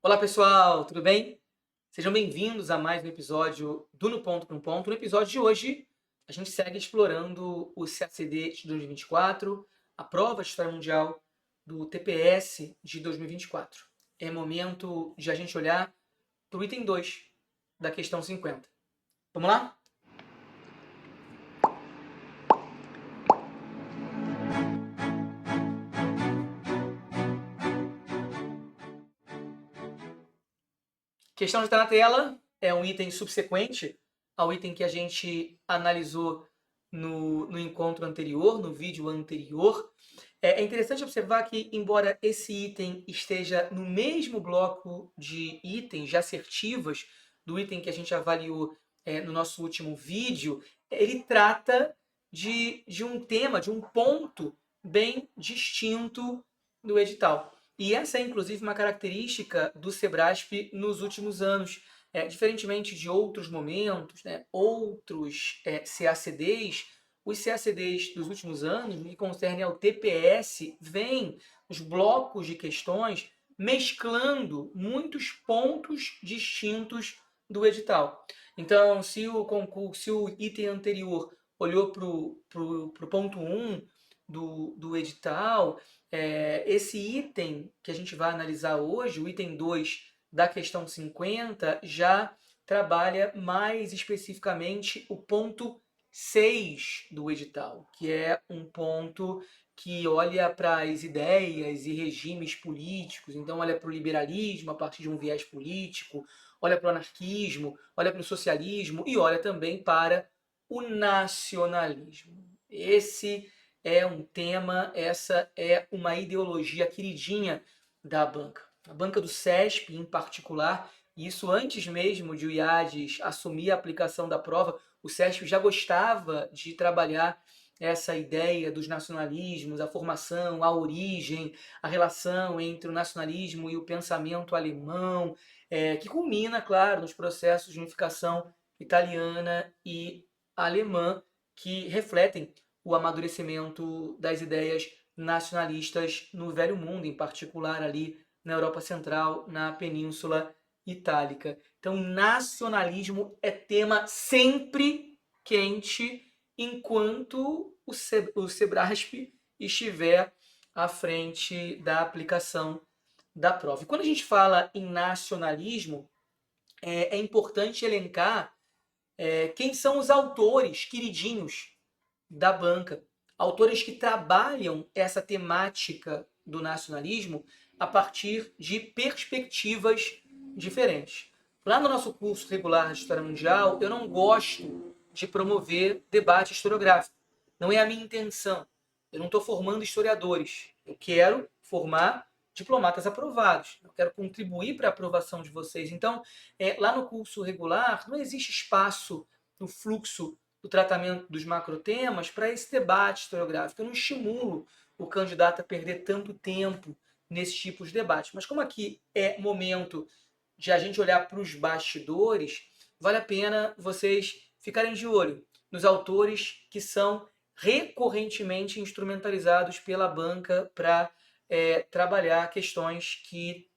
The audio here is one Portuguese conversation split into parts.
Olá pessoal, tudo bem? Sejam bem-vindos a mais um episódio do No Ponto para um Ponto. No episódio de hoje, a gente segue explorando o CACD de 2024, a prova de História Mundial do TPS de 2024. É momento de a gente olhar para o item 2 da questão 50. Vamos lá? A questão que está na tela é um item subsequente ao item que a gente analisou no encontro anterior, no vídeo anterior. É interessante observar que, embora esse item esteja no mesmo bloco de itens, de assertivas, do item que a gente avaliou no nosso último vídeo, ele trata de um tema, de um ponto bem distinto do edital. E essa é, inclusive, uma característica do SEBRASP nos últimos anos. Diferentemente de outros momentos, outros CACDs, os CACDs dos últimos anos, no que concerne ao TPS, vêm os blocos de questões mesclando muitos pontos distintos do edital. Então, se o concurso, se o item anterior olhou para o ponto 1 do edital, esse item que a gente vai analisar hoje, o item 2 da questão 50, já trabalha mais especificamente o ponto 6 do edital, que é um ponto que olha para as ideias e regimes políticos, então olha para o liberalismo a partir de um viés político, olha para o anarquismo, olha para o socialismo e olha também para o nacionalismo. Esse é um tema, essa é uma ideologia queridinha da banca. A banca do CESP, em particular, e isso antes mesmo de o IADES assumir a aplicação da prova, o CESP já gostava de trabalhar essa ideia dos nacionalismos, a formação, a origem, a relação entre o nacionalismo e o pensamento alemão, que culmina, claro, nos processos de unificação italiana e alemã, que refletem o amadurecimento das ideias nacionalistas no Velho Mundo, em particular ali na Europa Central, na Península Itálica. Então, nacionalismo é tema sempre quente enquanto o SEBRASP estiver à frente da aplicação da prova. E quando a gente fala em nacionalismo, é importante elencar quem são os autores queridinhos da banca, autores que trabalham essa temática do nacionalismo a partir de perspectivas diferentes. Lá no nosso curso regular de História Mundial, eu não gosto de promover debate historiográfico. Não é a minha intenção. Eu não estou formando historiadores. Eu quero formar diplomatas aprovados. Eu quero contribuir para a aprovação de vocês. Então, lá no curso regular, não existe espaço no fluxo do tratamento dos macrotemas para esse debate historiográfico. Eu não estimulo o candidato a perder tanto tempo nesse tipo de debate. Mas como aqui é momento de a gente olhar para os bastidores, vale a pena vocês ficarem de olho nos autores que são recorrentemente instrumentalizados pela banca para trabalhar questões que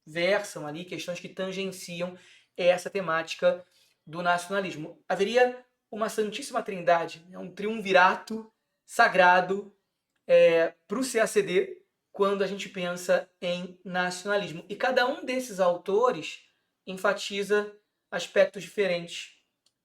versam ali, questões que tangenciam essa temática do nacionalismo. Haveria uma santíssima trindade, um triunvirato sagrado para o CACD quando a gente pensa em nacionalismo. E cada um desses autores enfatiza aspectos diferentes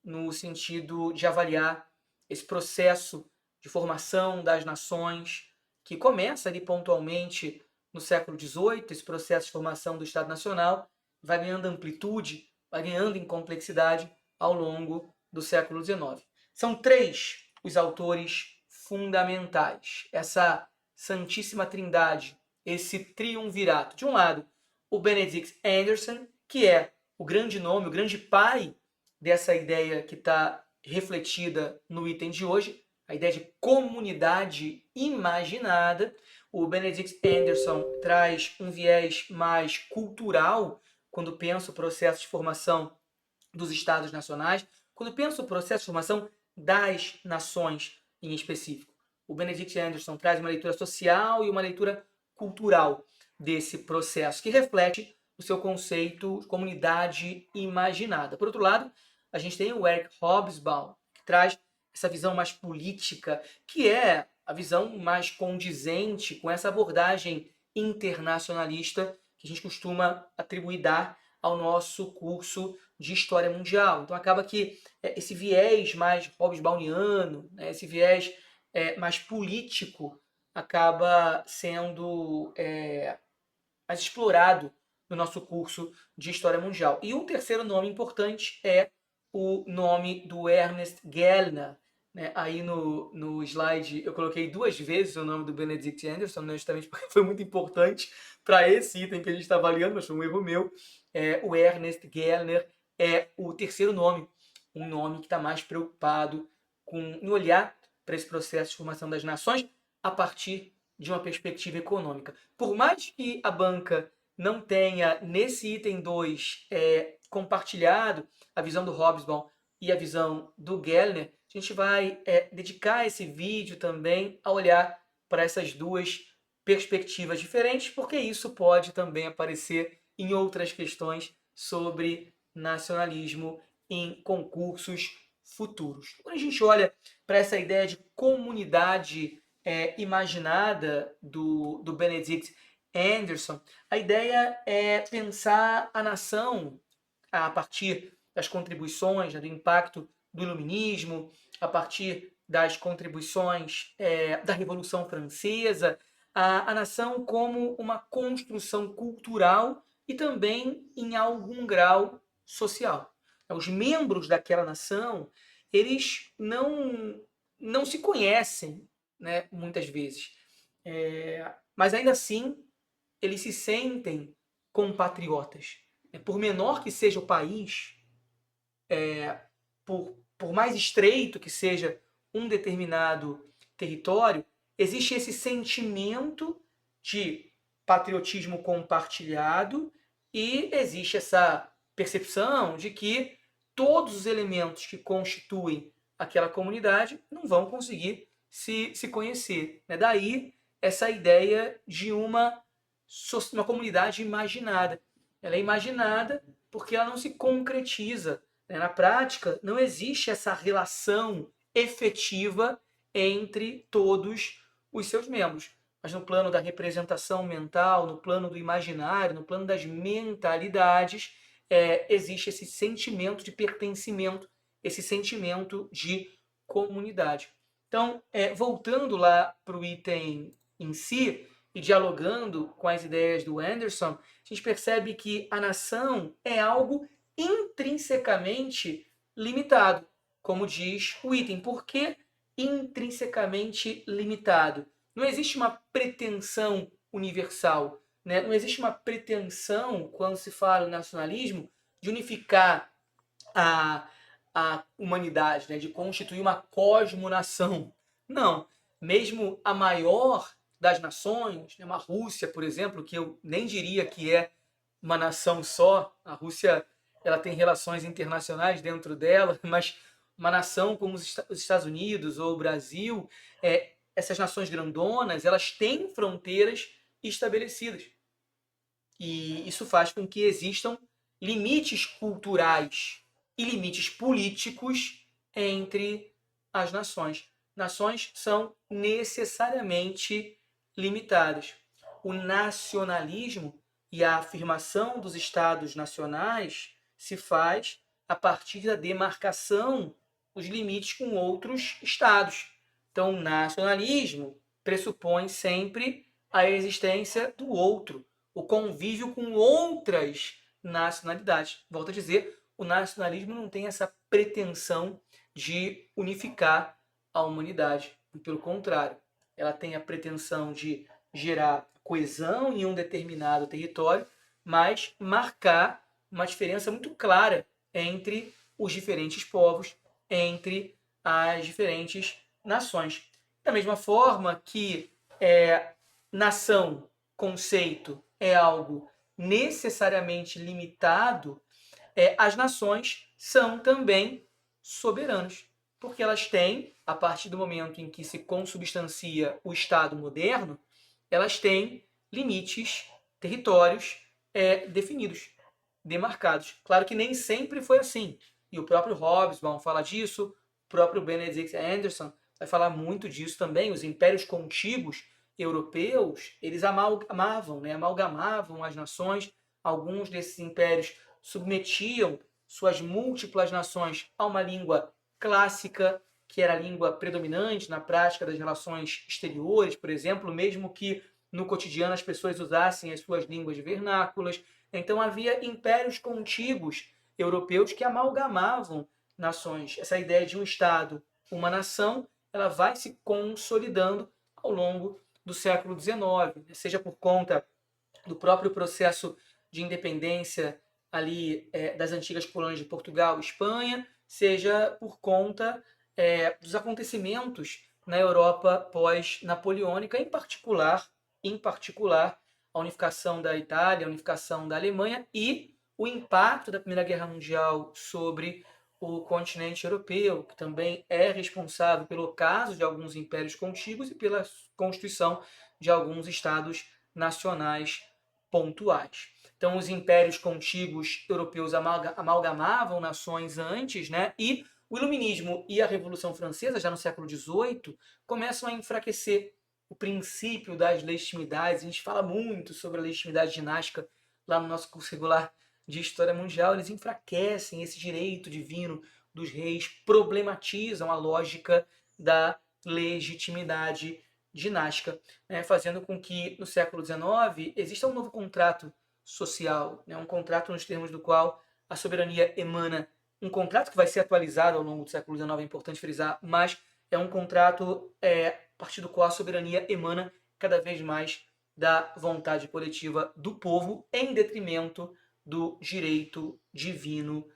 no sentido de avaliar esse processo de formação das nações, que começa ali pontualmente no século XVIII, esse processo de formação do Estado Nacional, vai ganhando amplitude, vai ganhando em complexidade ao longo do século XIX. São três os autores fundamentais, essa santíssima trindade, esse triunvirato. De um lado, o Benedict Anderson, que é o grande nome, o grande pai dessa ideia que está refletida no item de hoje, a ideia de comunidade imaginada. O Benedict Anderson traz um viés mais cultural quando pensa o processo de formação dos Estados nacionais, quando pensa o processo de formação das nações em específico. O Benedict Anderson traz uma leitura social e uma leitura cultural desse processo, que reflete o seu conceito de comunidade imaginada. Por outro lado, a gente tem o Eric Hobsbawm, que traz essa visão mais política, que é a visão mais condizente com essa abordagem internacionalista que a gente costuma atribuir dar ao nosso curso de História Mundial. Então acaba que esse viés mais hobsbawmiano, né, esse viés mais político, acaba sendo mais explorado no nosso curso de História Mundial. E um terceiro nome importante é o nome do Ernest Gellner. Né? Aí no slide eu coloquei 2 vezes o nome do Benedict Anderson, né? Justamente porque foi muito importante para esse item que a gente está avaliando, mas foi um erro meu. O Ernest Gellner é o terceiro nome, um nome que está mais preocupado em olhar para esse processo de formação das nações a partir de uma perspectiva econômica. Por mais que a banca não tenha, nesse item 2, compartilhado a visão do Hobsbawm e a visão do Gellner, a gente vai dedicar esse vídeo também a olhar para essas duas perspectivas diferentes, porque isso pode também aparecer em outras questões sobre nacionalismo em concursos futuros. Quando a gente olha para essa ideia de comunidade imaginada do Benedict Anderson, a ideia é pensar a nação a partir das contribuições, né, do impacto do iluminismo, a partir das contribuições da Revolução Francesa, a nação como uma construção cultural e também, em algum grau, social. Os membros daquela nação, eles não se conhecem, né, muitas vezes. Mas ainda assim, eles se sentem compatriotas. Por menor que seja o país, por mais estreito que seja um determinado território, existe esse sentimento de patriotismo compartilhado e existe essa percepção de que todos os elementos que constituem aquela comunidade não vão conseguir se conhecer. Daí essa ideia de uma comunidade imaginada. Ela é imaginada porque ela não se concretiza. Na prática, não existe essa relação efetiva entre todos os seus membros. Mas no plano da representação mental, no plano do imaginário, no plano das mentalidades, existe esse sentimento de pertencimento, esse sentimento de comunidade. Então, voltando lá para o item em si, e dialogando com as ideias do Anderson, a gente percebe que a nação é algo intrinsecamente limitado, como diz o item. Por que intrinsecamente limitado? Não existe uma pretensão universal, né? Não existe uma pretensão, quando se fala em nacionalismo, de unificar a humanidade, né? De constituir uma cosmonação. Não. Mesmo a maior das nações, uma Rússia, por exemplo, que eu nem diria que é uma nação só, a Rússia ela tem relações internacionais dentro dela, mas uma nação como os Estados Unidos ou o Brasil, essas nações grandonas, elas têm fronteiras estabelecidas. E isso faz com que existam limites culturais e limites políticos entre as nações. Nações são necessariamente limitadas. O nacionalismo e a afirmação dos estados nacionais se faz a partir da demarcação dos limites com outros estados. Então, o nacionalismo pressupõe sempre a existência do outro, o convívio com outras nacionalidades. Volto a dizer, o nacionalismo não tem essa pretensão de unificar a humanidade. Pelo contrário, ela tem a pretensão de gerar coesão em um determinado território, mas marcar uma diferença muito clara entre os diferentes povos, entre as diferentes nações. Da mesma forma que nação, conceito, é algo necessariamente limitado, as nações são também soberanas, porque elas têm, a partir do momento em que se consubstancia o Estado moderno, elas têm limites, territórios definidos, demarcados. Claro que nem sempre foi assim. E o próprio Hobsbawm fala disso, o próprio Benedict Anderson vai falar muito disso também. Os impérios contíguos europeus, eles amalgamavam, né? Amalgamavam as nações. Alguns desses impérios submetiam suas múltiplas nações a uma língua clássica, que era a língua predominante na prática das relações exteriores, por exemplo, mesmo que no cotidiano as pessoas usassem as suas línguas vernáculas. Então havia impérios contíguos europeus que amalgamavam nações. Essa ideia de um Estado, uma nação, ela vai se consolidando ao longo do século XIX, seja por conta do próprio processo de independência ali das antigas colônias de Portugal e Espanha, seja por conta dos acontecimentos na Europa pós-napoleônica, em particular, a unificação da Itália, a unificação da Alemanha e o impacto da Primeira Guerra Mundial sobre o continente europeu, que também é responsável pelo ocaso de alguns impérios contíguos e pela constituição de alguns estados nacionais pontuais. Então, os impérios contíguos europeus amalgamavam nações antes, né? E o Iluminismo e a Revolução Francesa, já no século XVIII, começam a enfraquecer o princípio das legitimidades. A gente fala muito sobre a legitimidade dinástica lá no nosso curso regular de História Mundial. Eles enfraquecem esse direito divino dos reis, problematizam a lógica da legitimidade dinástica, né, fazendo com que no século XIX exista um novo contrato social, né, um contrato nos termos do qual a soberania emana, um contrato que vai ser atualizado ao longo do século XIX, é importante frisar, mas é um contrato a partir do qual a soberania emana cada vez mais da vontade coletiva do povo, em detrimento do direito divino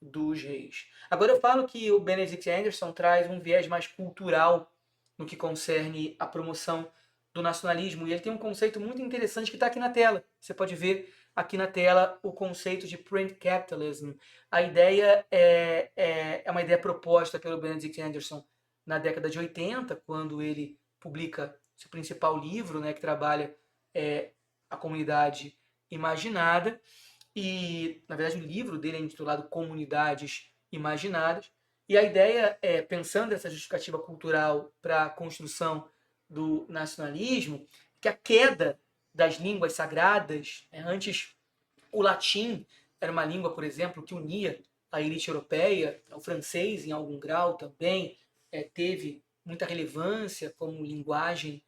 dos reis. Agora eu falo que o Benedict Anderson traz um viés mais cultural no que concerne a promoção do nacionalismo, e ele tem um conceito muito interessante que está aqui na tela. Você pode ver aqui na tela o conceito de print capitalism. A ideia é uma ideia proposta pelo Benedict Anderson na década de 80, quando ele publica seu principal livro, né, que trabalha a comunidade imaginada. E, na verdade, o livro dele é intitulado Comunidades Imaginadas. E a ideia é, pensando essa justificativa cultural para a construção do nacionalismo, que a queda das línguas sagradas, né, antes o latim era uma língua, por exemplo, que unia a elite europeia, o francês, em algum grau, também teve muita relevância como linguagem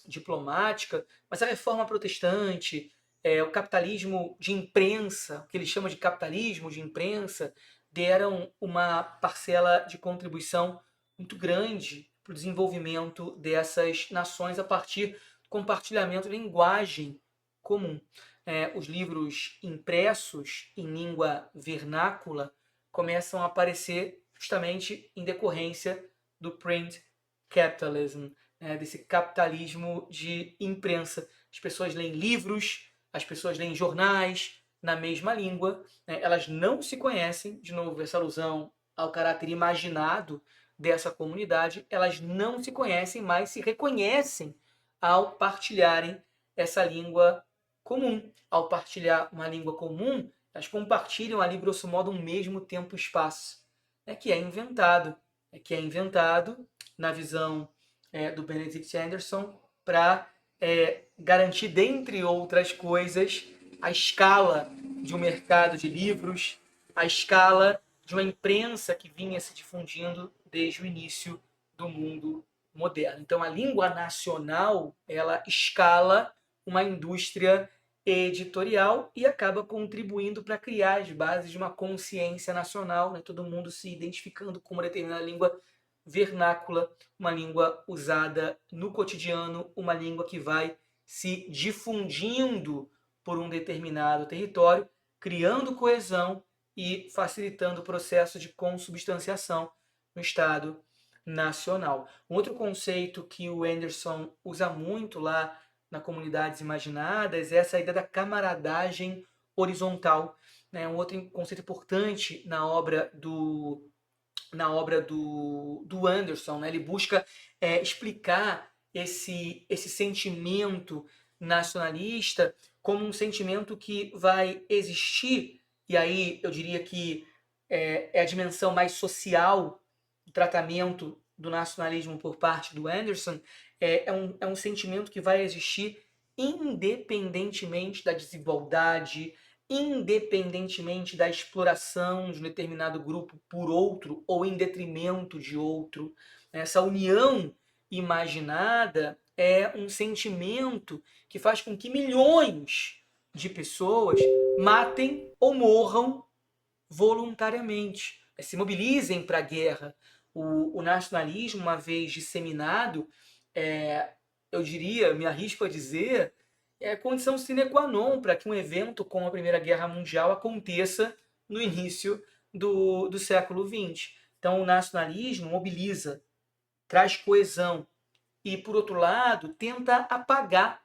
diplomática, mas a reforma protestante, o capitalismo de imprensa, o que ele chama de capitalismo de imprensa, deram uma parcela de contribuição muito grande para o desenvolvimento dessas nações a partir do compartilhamento de linguagem comum. Os livros impressos em língua vernácula começam a aparecer justamente em decorrência do print capitalism, desse capitalismo de imprensa. As pessoas leem livros, as pessoas leem jornais na mesma língua, né? Elas não se conhecem, de novo, essa alusão ao caráter imaginado dessa comunidade, elas não se conhecem, mas se reconhecem ao partilharem essa língua comum. Ao partilhar uma língua comum, elas compartilham ali, grosso modo, um mesmo tempo e espaço, que é inventado na visão do Benedict Anderson para garantir, dentre outras coisas, a escala de um mercado de livros, a escala de uma imprensa que vinha se difundindo desde o início do mundo moderno. Então, a língua nacional, ela escala uma indústria editorial e acaba contribuindo para criar as bases de uma consciência nacional, né? Todo mundo se identificando com uma determinada língua vernácula, uma língua usada no cotidiano, uma língua que vai se difundindo por um determinado território, criando coesão e facilitando o processo de consubstanciação no Estado nacional. Um outro conceito que o Anderson usa muito lá na Comunidades Imaginadas é essa ideia da camaradagem horizontal, né? Um outro conceito importante na obra do Anderson, né? Ele busca explicar esse sentimento nacionalista como um sentimento que vai existir, e aí eu diria que é a dimensão mais social do tratamento do nacionalismo por parte do Anderson, é um sentimento que vai existir independentemente da desigualdade, independentemente da exploração de um determinado grupo por outro ou em detrimento de outro. Essa união imaginada é um sentimento que faz com que milhões de pessoas matem ou morram voluntariamente, se mobilizem para a guerra. O nacionalismo, uma vez disseminado, eu diria, me arrisco a dizer, é condição sine qua non para que um evento como a Primeira Guerra Mundial aconteça no início do século XX. Então, o nacionalismo mobiliza, traz coesão e, por outro lado, tenta apagar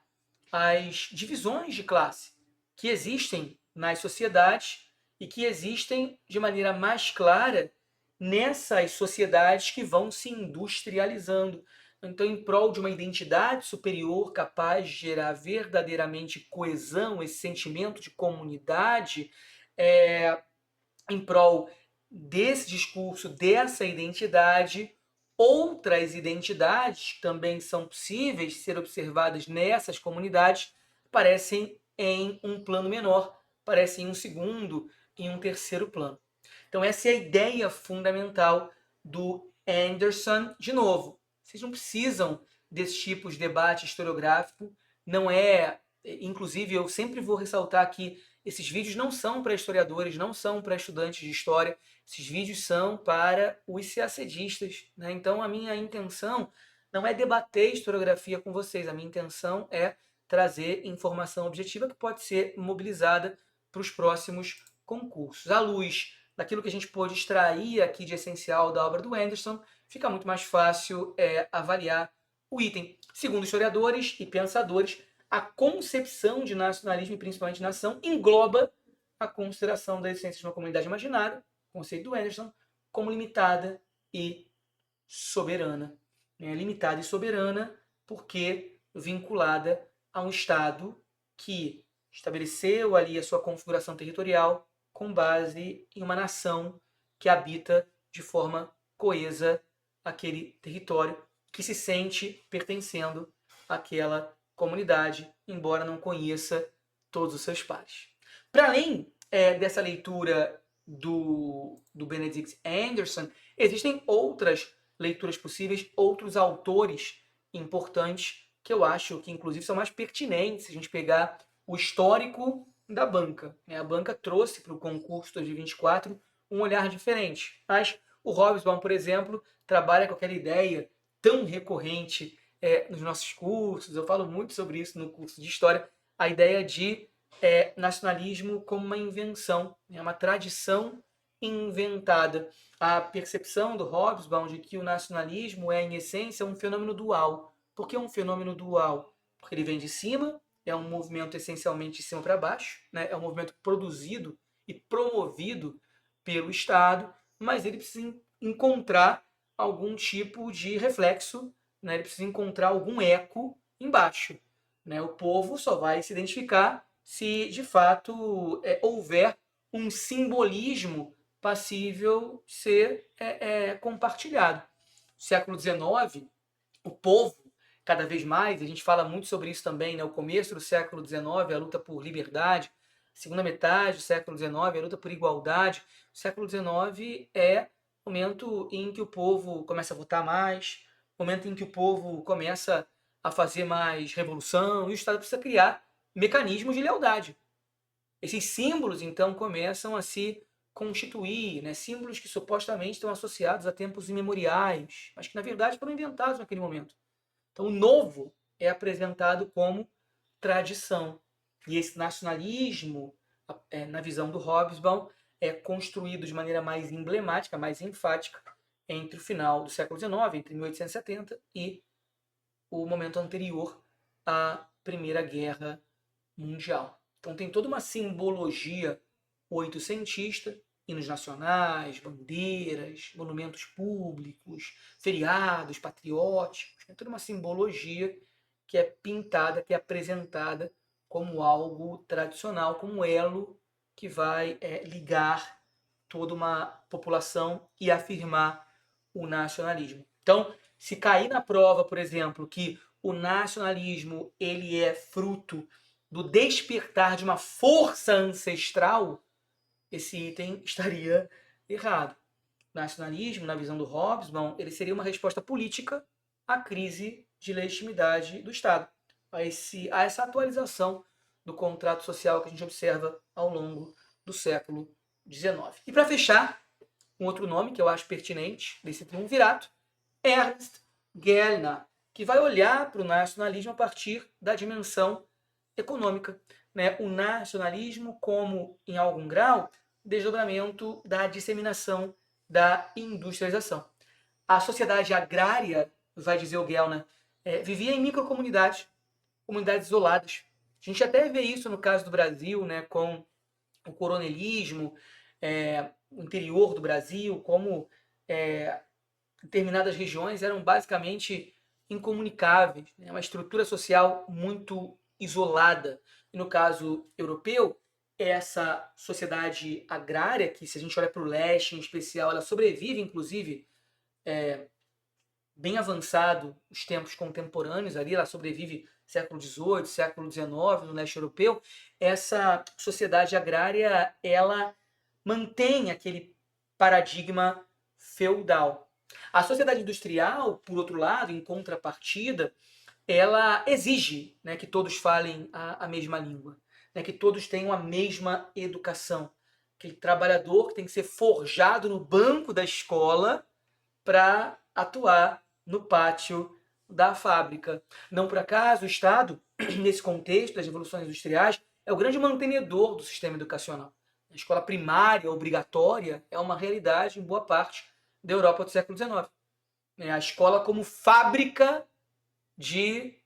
as divisões de classe que existem nas sociedades e que existem de maneira mais clara nessas sociedades que vão se industrializando. Então, em prol de uma identidade superior capaz de gerar verdadeiramente coesão, esse sentimento de comunidade, em prol desse discurso, dessa identidade, outras identidades também são possíveis de ser observadas nessas comunidades, aparecem em um plano menor, aparecem em um segundo, em um terceiro plano. Então essa é a ideia fundamental do Anderson. De novo, vocês não precisam desse tipo de debate historiográfico, não é, inclusive eu sempre vou ressaltar que esses vídeos não são para historiadores, não são para estudantes de história, esses vídeos são para os CACDistas, né? Então a minha intenção não é debater historiografia com vocês, a minha intenção é trazer informação objetiva que pode ser mobilizada para os próximos concursos. À luz daquilo que a gente pôde extrair aqui de essencial da obra do Anderson, fica muito mais fácil avaliar o item. Segundo historiadores e pensadores, a concepção de nacionalismo e principalmente nação engloba a consideração da essência de uma comunidade imaginária, conceito do Anderson, como limitada e soberana. Limitada e soberana porque vinculada a um Estado que estabeleceu ali a sua configuração territorial com base em uma nação que habita de forma coesa aquele território, que se sente pertencendo àquela comunidade, embora não conheça todos os seus pares. Para além dessa leitura do Benedict Anderson, existem outras leituras possíveis, outros autores importantes que eu acho que inclusive são mais pertinentes se a gente pegar o histórico da banca. A banca trouxe para o concurso 2024 um olhar diferente, mas o Hobsbawm, por exemplo, trabalha com aquela ideia tão recorrente nos nossos cursos, eu falo muito sobre isso no curso de História, a ideia de nacionalismo como uma invenção, uma tradição inventada. A percepção do Hobsbawm de que o nacionalismo é, em essência, um fenômeno dual. Por que um fenômeno dual? Porque ele vem de cima, é um movimento essencialmente de cima para baixo, né? É um movimento produzido e promovido pelo Estado, mas ele precisa encontrar algum tipo de reflexo, né? Ele precisa encontrar algum eco embaixo. Né? O povo só vai se identificar se de fato houver um simbolismo passível de ser compartilhado. No século XIX, o povo, cada vez mais, a gente fala muito sobre isso também, né? O começo do século XIX, a luta por liberdade, a segunda metade do século XIX, a luta por igualdade. O século XIX é o momento em que o povo começa a votar mais, o momento em que o povo começa a fazer mais revolução, e o Estado precisa criar mecanismos de lealdade. Esses símbolos, então, começam a se constituir, né? Símbolos que supostamente estão associados a tempos imemoriais, mas que, na verdade, foram inventados naquele momento. Então, o novo é apresentado como tradição. E esse nacionalismo, na visão do Hobsbawm, é construído de maneira mais emblemática, mais enfática, entre o final do século XIX, entre 1870, e o momento anterior à Primeira Guerra Mundial. Então tem toda uma simbologia oitocentista, hinos nacionais, bandeiras, monumentos públicos, feriados patrióticos, tem toda uma simbologia que é pintada, que é apresentada como algo tradicional, como elo que vai ligar toda uma população e afirmar o nacionalismo. Então, se cair na prova, por exemplo, que o nacionalismo ele é fruto do despertar de uma força ancestral, esse item estaria errado. O nacionalismo, na visão do Hobsbawm, ele seria uma resposta política à crise de legitimidade do Estado, a essa atualização do contrato social que a gente observa ao longo do século XIX. E para fechar, um outro nome que eu acho pertinente desse triunvirato, Ernst Gellner, que vai olhar para o nacionalismo a partir da dimensão econômica. Né? O nacionalismo como, em algum grau, desdobramento da disseminação da industrialização. A sociedade agrária, vai dizer o Gellner, vivia em microcomunidades, comunidades isoladas. A gente até vê isso no caso do Brasil, né, com o coronelismo, o interior do Brasil, como determinadas regiões eram basicamente incomunicáveis, né, uma estrutura social muito isolada. E no caso europeu, essa sociedade agrária, que se a gente olha para o leste em especial, ela sobrevive, inclusive, bem avançado os tempos contemporâneos ali, ela sobrevive século XVIII, século XIX, no leste europeu. Essa sociedade agrária, ela mantém aquele paradigma feudal. A sociedade industrial, por outro lado, em contrapartida, ela exige, né, que todos falem a mesma língua, né, que todos tenham a mesma educação. Aquele trabalhador que tem que ser forjado no banco da escola para atuar no pátio da fábrica. Não por acaso, o Estado, nesse contexto das revoluções industriais, é o grande mantenedor do sistema educacional. A escola primária obrigatória é uma realidade em boa parte da Europa do século XIX. A escola como fábrica de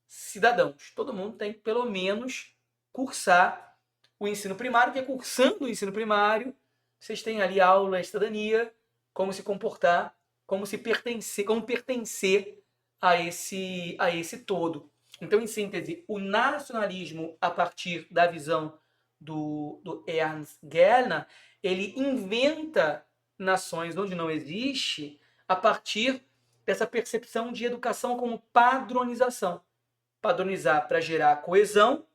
cidadãos. Todo mundo tem que, pelo menos, cursar o ensino primário, porque cursando o ensino primário, vocês têm ali aula, cidadania, como se comportar, como pertencer a esse todo. Então, em síntese, o nacionalismo, a partir da visão do Ernst Gellner, ele inventa nações onde não existe a partir dessa percepção de educação como padronização. Padronizar para gerar coesão,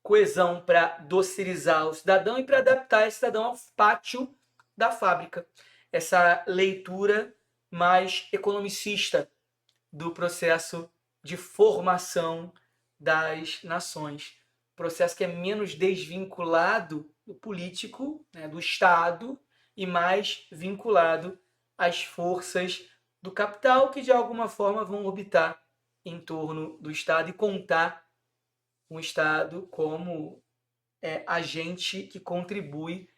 coesão para docilizar o cidadão e para adaptar esse cidadão ao pátio da fábrica. Essa leitura mais economicista do processo de formação das nações. Processo que é menos desvinculado do político, né, do Estado, e mais vinculado às forças do capital que de alguma forma vão orbitar em torno do Estado e contar um Estado como agente que contribui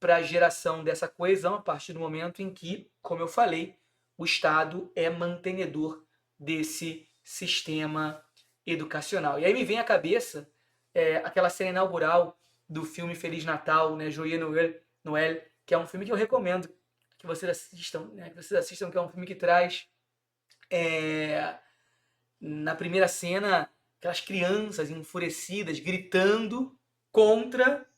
para a geração dessa coesão a partir do momento em que, como eu falei, o Estado é mantenedor desse sistema educacional. E aí me vem à cabeça aquela cena inaugural do filme Feliz Natal, né, Joyeux Noël, que é um filme que eu recomendo que vocês assistam, né, que é um filme que traz na primeira cena aquelas crianças enfurecidas gritando contra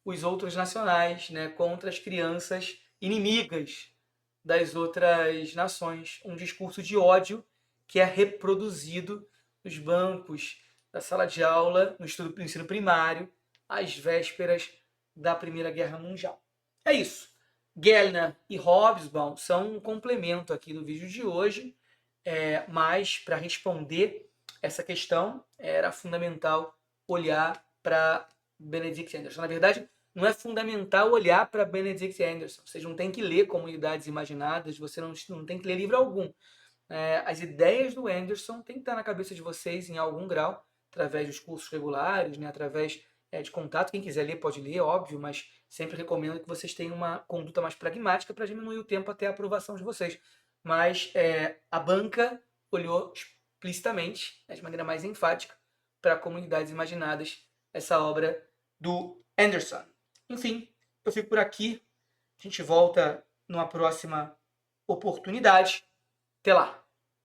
os outros nacionais, né, contra as crianças inimigas das outras nações. Um discurso de ódio que é reproduzido nos bancos da sala de aula, no ensino primário, às vésperas da Primeira Guerra Mundial. É isso. Gellner e Hobsbawm são um complemento aqui do vídeo de hoje, mas para responder essa questão era fundamental olhar para Benedict Anderson. Na verdade, não é fundamental olhar para Benedict Anderson. Vocês não tem que ler Comunidades Imaginadas, você não tem que ler livro algum. As ideias do Anderson têm que estar na cabeça de vocês em algum grau, através dos cursos regulares, né, através de contato. Quem quiser ler pode ler, óbvio, mas sempre recomendo que vocês tenham uma conduta mais pragmática para diminuir o tempo até a aprovação de vocês. Mas a banca olhou explicitamente, de maneira mais enfática, para Comunidades Imaginadas, essa obra do Anderson. Enfim, eu fico por aqui. A gente volta numa próxima oportunidade. Até lá!